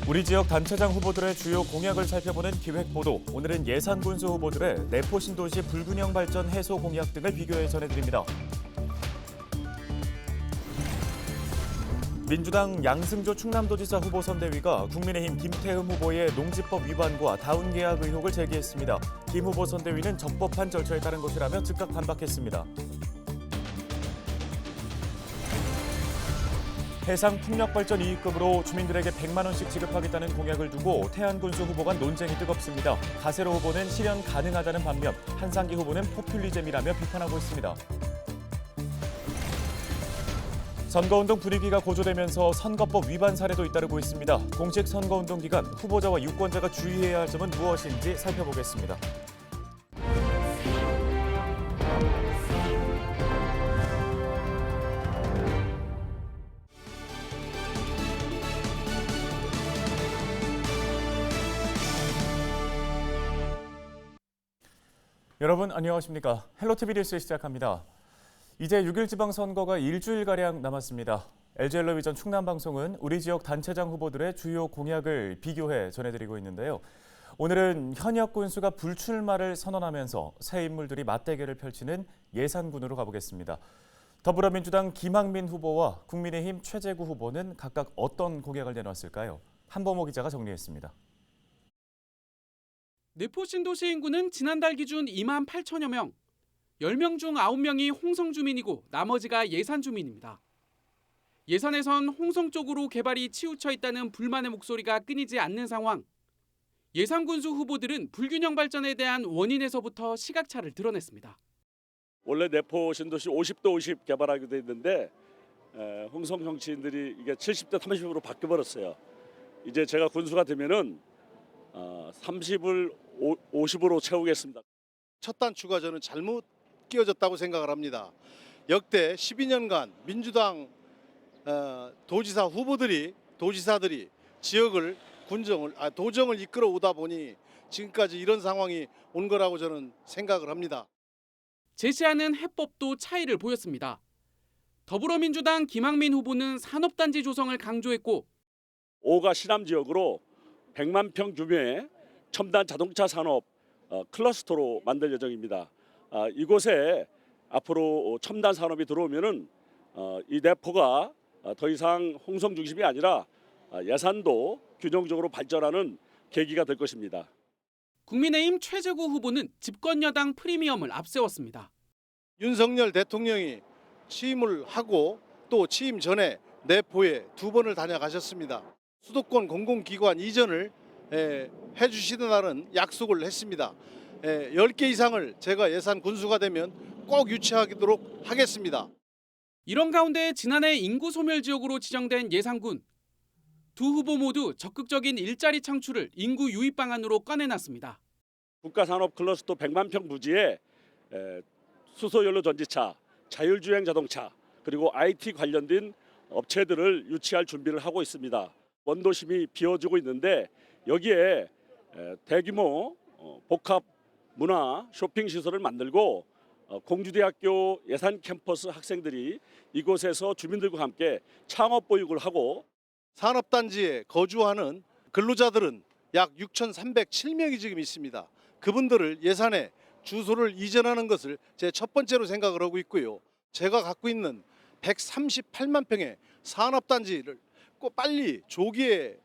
우리 지역 단체장 후보들의 주요 공약을 살펴보는 기획보도. 오늘은 예산군수 후보들의 내포 신도시 불균형 발전 해소 공약 등을 비교해 전해드립니다. 민주당 양승조 충남도지사 후보 선대위가 국민의힘 김태흠 후보의 농지법 위반과 다운 계약 의혹을 제기했습니다. 김 후보 선대위는 적법한 절차에 따른 것이라며 즉각 반박했습니다. 해상풍력발전 이익금으로 주민들에게 100만 원씩 지급하겠다는 공약을 두고 태안군수 후보 간 논쟁이 뜨겁습니다. 가세로 후보는 실현 가능하다는 반면 한상기 후보는 포퓰리즘이라며 비판하고 있습니다. 선거운동 분위기가 고조되면서 선거법 위반 사례도 잇따르고 있습니다. 공식 선거운동 기간 후보자와 유권자가 주의해야 할 점은 무엇인지 살펴보겠습니다. 여러분 안녕하십니까? 헬로티비 뉴스 시작합니다. 이제 6일 지방선거가 일주일가량 남았습니다. LG엘러비전 충남방송은 우리 지역 단체장 후보들의 주요 공약을 비교해 전해드리고 있는데요. 오늘은 현역 군수가 불출마를 선언하면서 새 인물들이 맞대결을 펼치는 예산군으로 가보겠습니다. 더불어민주당 김학민 후보와 국민의힘 최재구 후보는 각각 어떤 공약을 내놨을까요? 한범호 기자가 정리했습니다. 내포 신도시 인구는 지난달 기준 2만 8천여 명. 10명 중 9명이 홍성 주민이고 나머지가 예산 주민입니다. 예산에선 홍성 쪽으로 개발이 치우쳐 있다는 불만의 목소리가 끊이지 않는 상황. 예산 군수 후보들은 불균형 발전에 대한 원인에서부터 시각차를 드러냈습니다. 원래 내포 신도시 50대 50 개발하기로 돼 있는데 홍성 정치인들이 이게 70대 30으로 바뀌어버렸어요. 이제 제가 군수가 되면은 30을 50으로 채우겠습니다. 첫 단추가 저는 잘못 끼워졌다고 생각을 합니다. 역대 12년간 민주당 도지사 후보들이 도지사들이 지역을 도정을 이끌어 오다 보니 지금까지 이런 상황이 온 거라고 저는 생각을 합니다. 제시하는 해법도 차이를 보였습니다. 더불어민주당 김학민 후보는 산업단지 조성을 강조했고 오가 시남 지역으로 100만 평 규모의 첨단 자동차 산업 클러스터로 만들 예정입니다. 이곳에 앞으로 첨단 산업이 들어오면은 이 내포가 더 이상 홍성 중심이 아니라 예산도 균형적으로 발전하는 계기가 될 것입니다. 국민의힘 최재구 후보는 집권 여당 프리미엄을 앞세웠습니다. 윤석열 대통령이 취임을 하고 또 취임 전에 내포에 2번을 다녀가셨습니다. 수도권 공공기관 이전을 해주시다는 약속을 했습니다. 10개 이상을 제가 예산 군수가 되면 꼭 유치하도록 하겠습니다. 이런 가운데 지난해 인구 소멸 지역으로 지정된 예산군. 두 후보 모두 적극적인 일자리 창출을 인구 유입 방안으로 꺼내놨습니다. 국가산업 클러스터 100만 평 부지에 수소연료 전지차, 자율주행 자동차 그리고 IT 관련된 업체들을 유치할 준비를 하고 있습니다. 원도심이 비어지고 있는데 여기에 대규모 복합 문화 쇼핑 시설을 만들고 공주대학교 예산 캠퍼스 학생들이 이곳에서 주민들과 함께 창업 보육을 하고 산업단지에 거주하는 근로자들은 약 6,307명이 지금 있습니다. 그분들을 예산에 주소를 이전하는 것을 제 첫 번째로 생각을 하고 있고요. 제가 갖고 있는 138만 평의 산업단지를 꼭 빨리 조기에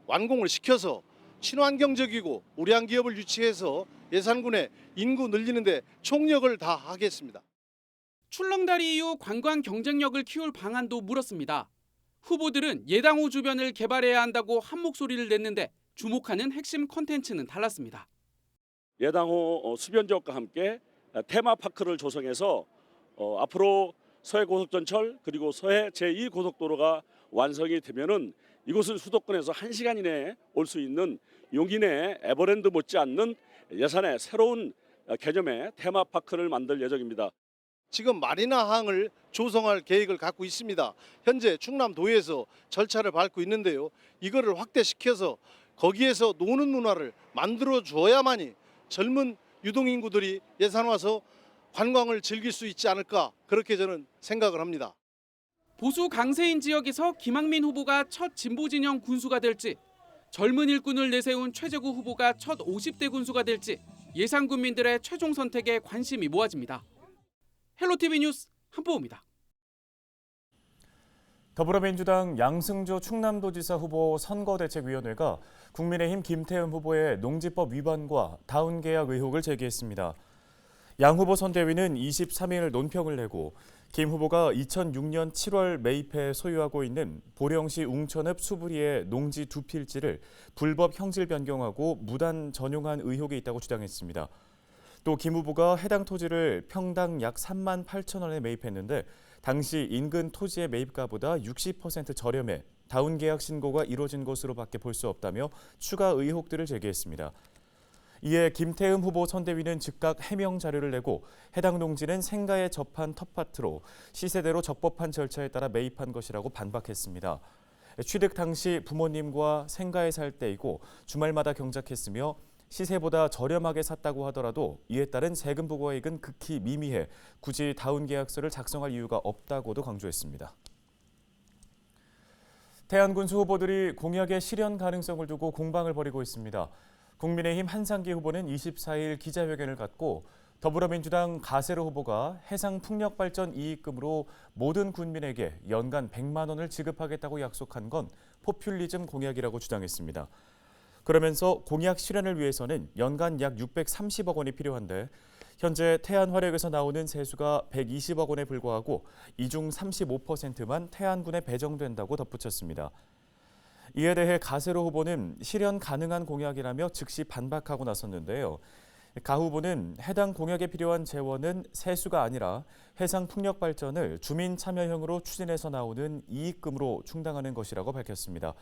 완공을 시켜서 친환경적이고 우량 기업을 유치해서 예산군의 인구 늘리는 데 총력을 다하겠습니다. 출렁다리 이후 관광 경쟁력을 키울 방안도 물었습니다. 후보들은 예당호 주변을 개발해야 한다고 한 목소리를 냈는데 주목하는 핵심 콘텐츠는 달랐습니다. 예당호 수변 지역과 함께 테마파크를 조성해서 앞으로 서해 고속전철 그리고 서해 제2고속도로가 완성이 되면은 이곳은 수도권에서 1시간 이내에 올 수 있는 용인의 에버랜드 못지않는 예산의 새로운 개념의 테마파크를 만들 예정입니다. 지금 마리나항을 조성할 계획을 갖고 있습니다. 현재 충남도에서 절차를 밟고 있는데요. 이거를 확대시켜서 거기에서 노는 문화를 만들어 줘야만이 젊은 유동인구들이 예산 와서 관광을 즐길 수 있지 않을까 그렇게 저는 생각을 합니다. 보수 강세인 지역에서 김학민 후보가 첫 진보 진영 군수가 될지 젊은 일꾼을 내세운 최재구 후보가 첫 50대 군수가 될지 예상 국민들의 최종 선택에 관심이 모아집니다. 헬로티비 뉴스 한보우입니다. 더불어민주당 양승조 충남도지사 후보 선거대책위원회가 국민의힘 김태흠 후보의 농지법 위반과 다운계약 의혹을 제기했습니다. 양 후보 선대위는 23일 논평을 내고 김 후보가 2006년 7월 매입해 소유하고 있는 보령시 웅천읍 수부리의 농지 2필지를 불법 형질 변경하고 무단 전용한 의혹이 있다고 주장했습니다. 또 김 후보가 해당 토지를 평당 약 3만 8천 원에 매입했는데 당시 인근 토지의 매입가보다 60% 저렴해 다운계약 신고가 이뤄진 것으로밖에 볼 수 없다며 추가 의혹들을 제기했습니다. 이에 김태흠 후보 선대위는 즉각 해명 자료를 내고 해당 농지는 생가에 접한 텃밭으로 시세대로 적법한 절차에 따라 매입한 것이라고 반박했습니다. 취득 당시 부모님과 생가에 살 때이고 주말마다 경작했으며 시세보다 저렴하게 샀다고 하더라도 이에 따른 세금 부과액은 극히 미미해 굳이 다운계약서를 작성할 이유가 없다고도 강조했습니다. 태안군수 후보들이 공약의 실현 가능성을 두고 공방을 벌이고 있습니다. 국민의힘 한상기 후보는 24일 기자회견을 갖고 더불어민주당 가세로 후보가 해상풍력발전 이익금으로 모든 군민에게 연간 100만 원을 지급하겠다고 약속한 건 포퓰리즘 공약이라고 주장했습니다. 그러면서 공약 실현을 위해서는 연간 약 630억 원이 필요한데 현재 태안화력에서 나오는 세수가 120억 원에 불과하고 이 중 35%만 태안군에 배정된다고 덧붙였습니다. 이에 대해 가세로 후보는 실현 가능한 공약이라며 즉시 반박하고 나섰는데요. 가 후보는 해당 공약에 필요한 재원은 세수가 아니라 해상 풍력 발전을 주민 참여형으로 추진해서 나오는 이익금으로 충당하는 것이라고 밝혔습니다.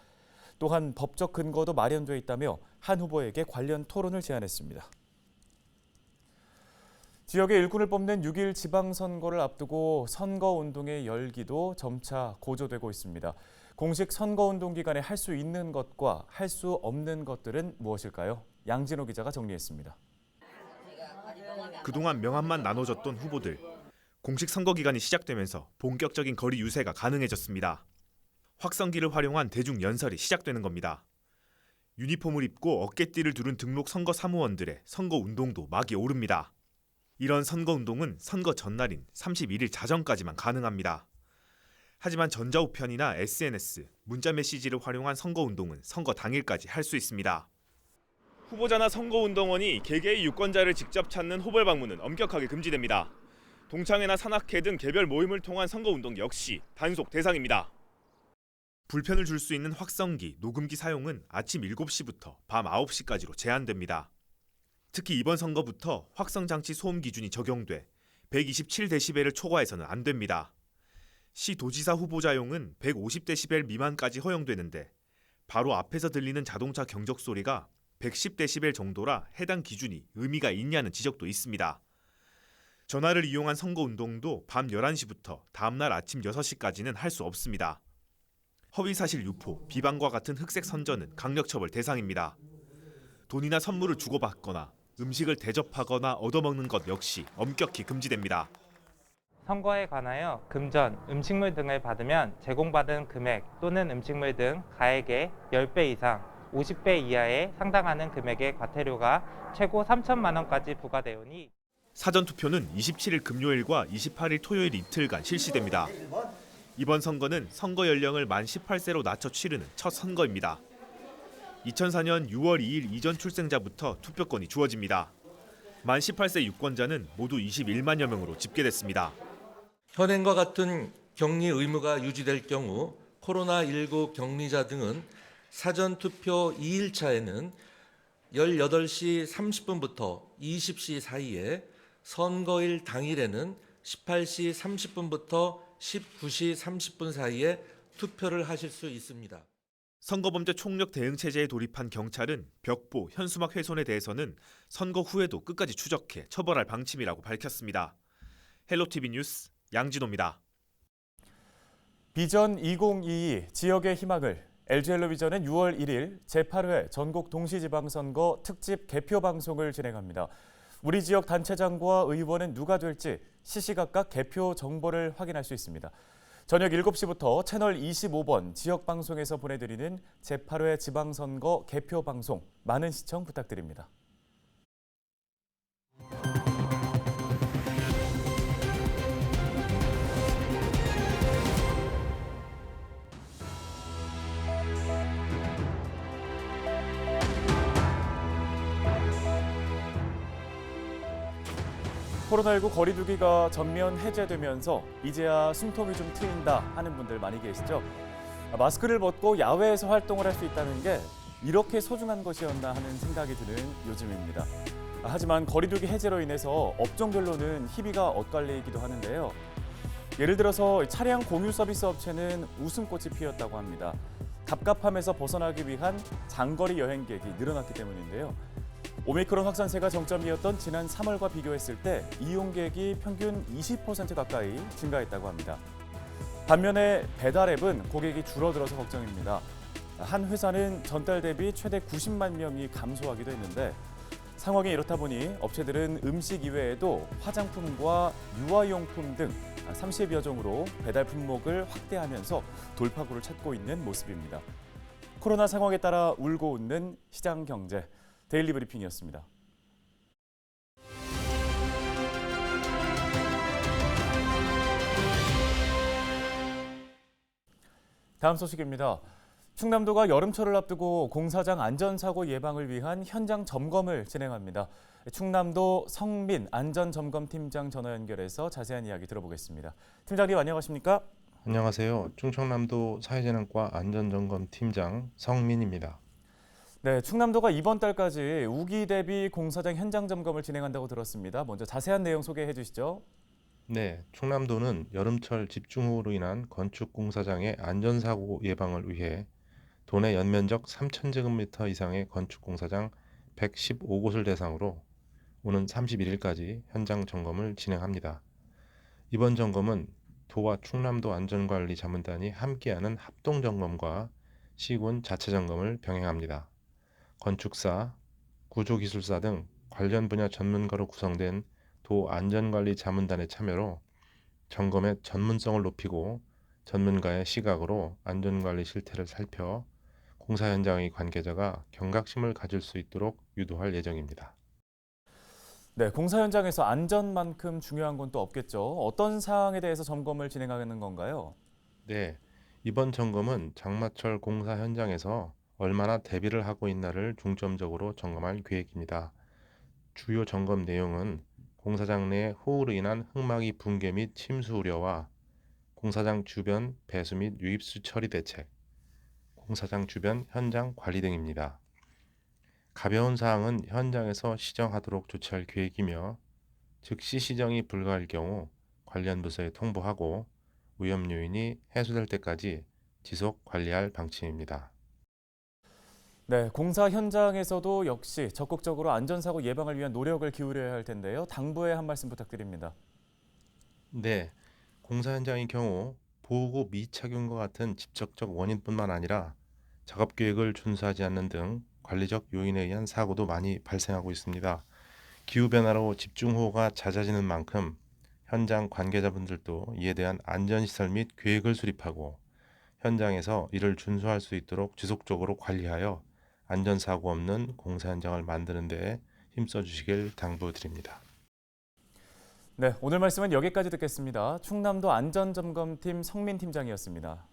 또한 법적 근거도 마련돼 있다며 한 후보에게 관련 토론을 제안했습니다. 지역의 일꾼을 뽑는 6일 지방선거를 앞두고 선거운동의 열기도 점차 고조되고 있습니다. 공식 선거운동 기간에 할 수 있는 것과 할 수 없는 것들은 무엇일까요? 양진호 기자가 정리했습니다. 그동안 명함만 나눠줬던 후보들. 공식 선거 기간이 시작되면서 본격적인 거리 유세가 가능해졌습니다. 확성기를 활용한 대중 연설이 시작되는 겁니다. 유니폼을 입고 어깨띠를 두른 등록 선거 사무원들의 선거운동도 막이 오릅니다. 이런 선거운동은 선거 전날인 31일 자정까지만 가능합니다. 하지만 전자우편이나 SNS, 문자메시지를 활용한 선거운동은 선거 당일까지 할 수 있습니다. 후보자나 선거운동원이 개개의 유권자를 직접 찾는 호벌 방문은 엄격하게 금지됩니다. 동창회나 산악회 등 개별 모임을 통한 선거운동 역시 단속 대상입니다. 불편을 줄 수 있는 확성기, 녹음기 사용은 아침 7시부터 밤 9시까지로 제한됩니다. 특히 이번 선거부터 확성장치 소음 기준이 적용돼 127데시벨을 초과해서는 안 됩니다. 시 도지사 후보자용은 150데시벨 미만까지 허용되는데 바로 앞에서 들리는 자동차 경적 소리가 110데시벨 정도라 해당 기준이 의미가 있냐는 지적도 있습니다. 전화를 이용한 선거운동도 밤 11시부터 다음날 아침 6시까지는 할 수 없습니다. 허위사실 유포, 비방과 같은 흑색 선전은 강력처벌 대상입니다. 돈이나 선물을 주고받거나 음식을 대접하거나 얻어먹는 것 역시 엄격히 금지됩니다. 선거에 관하여 금전, 음식물 등을 받으면 제공받은 금액 또는 음식물 등 가액의 10배 이상, 50배 이하에 상당하는 금액의 과태료가 최고 3천만 원까지 부과되오니 사전투표는 27일 금요일과 28일 토요일 이틀간 실시됩니다. 이번 선거는 선거 연령을 만 18세로 낮춰 치르는 첫 선거입니다. 2004년 6월 2일 이전 출생자부터 투표권이 주어집니다. 만 18세 유권자는 모두 21만여 명으로 집계됐습니다. 현행과 같은 격리 의무가 유지될 경우 코로나19 격리자 등은 사전투표 2일차에는 18시 30분부터 20시 사이에 선거일 당일에는 18시 30분부터 19시 30분 사이에 투표를 하실 수 있습니다. 선거범죄 총력 대응 체제에 돌입한 경찰은 벽보, 현수막 훼손에 대해서는 선거 후에도 끝까지 추적해 처벌할 방침이라고 밝혔습니다. 헬로티비 뉴스 양진호입니다. 비전 2022 지역의 희망을 LG헬로비전은 6월 1일 제8회 전국 동시지방선거 특집 개표 방송을 진행합니다. 우리 지역 단체장과 의원은 누가 될지 시시각각 개표 정보를 확인할 수 있습니다. 저녁 7시부터 채널 25번 지역방송에서 보내드리는 제8회 지방선거 개표 방송 많은 시청 부탁드립니다. 코로나19 거리두기가 전면 해제되면서 이제야 숨통이 좀 트인다 하는 분들 많이 계시죠? 마스크를 벗고 야외에서 활동을 할 수 있다는 게 이렇게 소중한 것이었나 하는 생각이 드는 요즘입니다. 하지만 거리두기 해제로 인해서 업종별로는 희비가 엇갈리기도 하는데요. 예를 들어서 차량 공유 서비스 업체는 웃음꽃이 피었다고 합니다. 갑갑함에서 벗어나기 위한 장거리 여행객이 늘어났기 때문인데요. 오미크론 확산세가 정점이었던 지난 3월과 비교했을 때 이용객이 평균 20% 가까이 증가했다고 합니다. 반면에 배달앱은 고객이 줄어들어서 걱정입니다. 한 회사는 전달 대비 최대 90만 명이 감소하기도 했는데 상황이 이렇다 보니 업체들은 음식 이외에도 화장품과 유아용품 등 30여 종으로 배달 품목을 확대하면서 돌파구를 찾고 있는 모습입니다. 코로나 상황에 따라 울고 웃는 시장 경제. 데일리 브리핑이었습니다. 다음 소식입니다. 충남도가 여름철을 앞두고 공사장 안전사고 예방을 위한 현장 점검을 진행합니다. 충남도 성민 안전점검팀장 전화 연결해서 자세한 이야기 들어보겠습니다. 팀장님 안녕하십니까? 안녕하세요. 충청남도 사회재난과 안전점검팀장 성민입니다. 네, 충남도가 이번 달까지 우기 대비 공사장 현장 점검을 진행한다고 들었습니다. 먼저 자세한 내용 소개해 주시죠. 네, 충남도는 여름철 집중호우로 인한 건축 공사장의 안전사고 예방을 위해 도내 연면적 3,000제곱미터 이상의 건축 공사장 115곳을 대상으로 오는 31일까지 현장 점검을 진행합니다. 이번 점검은 도와 충남도 안전관리자문단이 함께하는 합동점검과 시군 자체 점검을 병행합니다. 건축사, 구조기술사 등 관련 분야 전문가로 구성된 도 안전관리자문단의 참여로 점검의 전문성을 높이고 전문가의 시각으로 안전관리 실태를 살펴 공사 현장의 관계자가 경각심을 가질 수 있도록 유도할 예정입니다. 네, 공사 현장에서 안전만큼 중요한 건 또 없겠죠. 어떤 사항에 대해서 점검을 진행하는 건가요? 네, 이번 점검은 장마철 공사 현장에서 얼마나 대비를 하고 있나를 중점적으로 점검할 계획입니다. 주요 점검 내용은 공사장 내 호우로 인한 흙막이 붕괴 및 침수 우려와 공사장 주변 배수 및 유입수 처리 대책, 공사장 주변 현장 관리 등입니다. 가벼운 사항은 현장에서 시정하도록 조치할 계획이며 즉시 시정이 불가할 경우 관련 부서에 통보하고 위험 요인이 해소될 때까지 지속 관리할 방침입니다. 네, 공사 현장에서도 역시 적극적으로 안전사고 예방을 위한 노력을 기울여야 할 텐데요. 당부의 한 말씀 부탁드립니다. 네, 공사 현장의 경우 보호구 미착용과 같은 직접적 원인뿐만 아니라 작업 계획을 준수하지 않는 등 관리적 요인에 의한 사고도 많이 발생하고 있습니다. 기후변화로 집중호우가 잦아지는 만큼 현장 관계자분들도 이에 대한 안전시설 및 계획을 수립하고 현장에서 이를 준수할 수 있도록 지속적으로 관리하여 안전사고 없는 공사 현장을 만드는 데 힘써 주시길 당부드립니다. 네, 오늘 말씀은 여기까지 듣겠습니다. 충남도 안전점검팀 성민 팀장이었습니다.